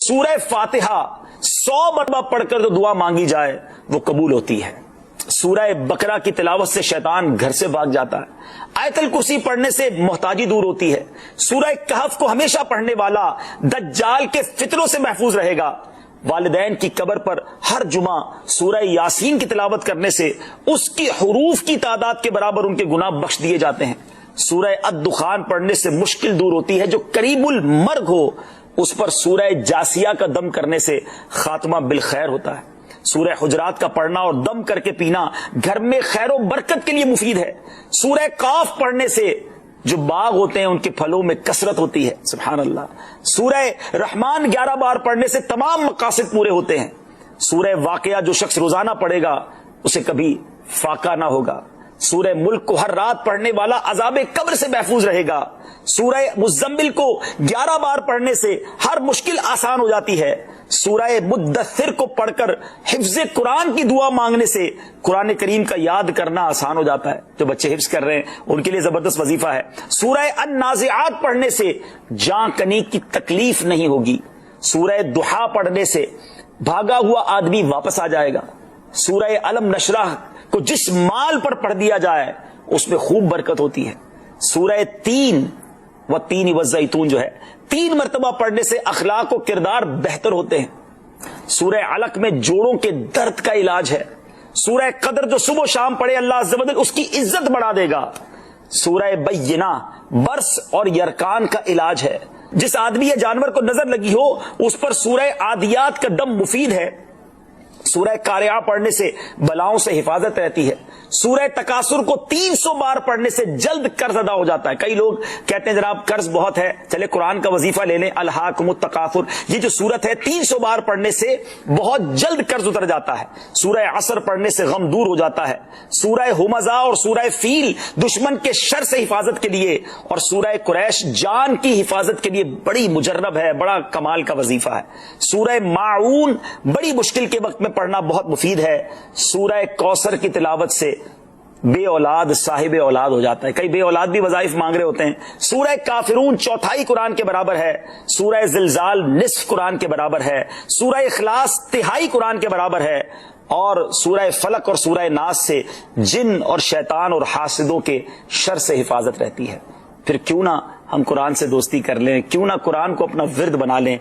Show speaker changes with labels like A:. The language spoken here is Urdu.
A: سورہ فاتحہ 100 مرتبہ پڑھ کر جو دعا مانگی جائے وہ قبول ہوتی ہے۔ سورہ بقرہ کی تلاوت سے شیطان گھر سے بھاگ جاتا ہے۔ آیت الکرسی پڑھنے سے محتاجی دور ہوتی ہے۔ سورہ کہف کو ہمیشہ پڑھنے والا دجال کے فتنوں سے محفوظ رہے گا۔ والدین کی قبر پر ہر جمعہ سورہ یاسین کی تلاوت کرنے سے اس کی حروف کی تعداد کے برابر ان کے گناہ بخش دیے جاتے ہیں۔ سورہ الدخان پڑھنے سے مشکل دور ہوتی ہے۔ جو قریب المرگ ہو اس پر سورہ جاسیہ کا دم کرنے سے خاتمہ بالخیر ہوتا ہے۔ سورہ حجرات کا پڑھنا اور دم کر کے پینا گھر میں خیر و برکت کے لیے مفید ہے۔ سورہ قاف پڑھنے سے جو باغ ہوتے ہیں ان کے پھلوں میں کثرت ہوتی ہے۔ سبحان اللہ۔ سورہ رحمان 11 بار پڑھنے سے تمام مقاصد پورے ہوتے ہیں۔ سورہ واقعہ جو شخص روزانہ پڑھے گا اسے کبھی فاقہ نہ ہوگا۔ سورہ ملک کو ہر رات پڑھنے والا عذاب قبر سے محفوظ رہے گا۔ سورہ مزمل کو 11 بار پڑھنے سے ہر مشکل آسان ہو جاتی ہے۔ سورہ مدثر کو پڑھ کر حفظ قرآن کی دعا مانگنے سے قرآن کریم کا یاد کرنا آسان ہو جاتا ہے۔ جو بچے حفظ کر رہے ہیں ان کے لیے زبردست وظیفہ ہے۔ سورہ النازعات پڑھنے سے جاں کنی کی تکلیف نہیں ہوگی۔ سورہ دحا پڑھنے سے بھاگا ہوا آدمی واپس آ جائے گا۔ سورہ علم نشرح کو جس مال پر پڑھ دیا جائے اس میں خوب برکت ہوتی ہے۔ سورہ تین والزیتون جو ہے 3 مرتبہ پڑھنے سے اخلاق و کردار بہتر ہوتے ہیں۔ سورہ علق میں جوڑوں کے درد کا علاج ہے۔ سورہ قدر جو صبح و شام پڑھے اللہ عز و جل اس کی عزت بڑھا دے گا۔ سورہ بینہ برس اور یرکان کا علاج ہے۔ جس آدمی یا جانور کو نظر لگی ہو اس پر سورہ عادیات کا دم مفید ہے۔ سورہ قارعہ پڑھنے سے بلاؤں سے حفاظت رہتی ہے۔ سورہ تکاثر کو 300 بار پڑھنے سے جلد قرض ادا ہو جاتا ہے۔ کئی لوگ کہتے ہیں جناب قرض بہت ہے، چلے قرآن کا وظیفہ لے لیں، الہاکم التکاثر، یہ جو سورت ہے 300 بار پڑھنے سے بہت جلد قرض اتر جاتا ہے۔ سورہ عصر پڑھنے سے غم دور ہو جاتا ہے۔ سورہ ہمزہ اور سورہ فیل دشمن کے شر سے حفاظت کے لیے، اور سورہ قریش جان کی حفاظت کے لیے بڑی مجرب ہے، بڑا کمال کا وظیفہ ہے۔ سورہ ماعون بڑی مشکل کے وقت میں پڑھنا بہت مفید ہے۔ سورہ کوثر کی تلاوت سے بے اولاد صاحب اولاد ہو جاتا ہے۔ کئی بے اولاد بھی وظائف مانگ رہے ہوتے ہیں۔ سورہ کافرون 1/4 قرآن کے برابر ہے۔ سورہ زلزال نصف قرآن کے برابر ہے۔ سورہ اخلاص 1/3 قرآن کے برابر ہے۔ اور سورہ فلق اور سورہ ناس سے جن اور شیطان اور حاسدوں کے شر سے حفاظت رہتی ہے۔ پھر کیوں نہ ہم قرآن سے دوستی کر لیں، کیوں نہ قرآن کو اپنا ورد بنا لیں۔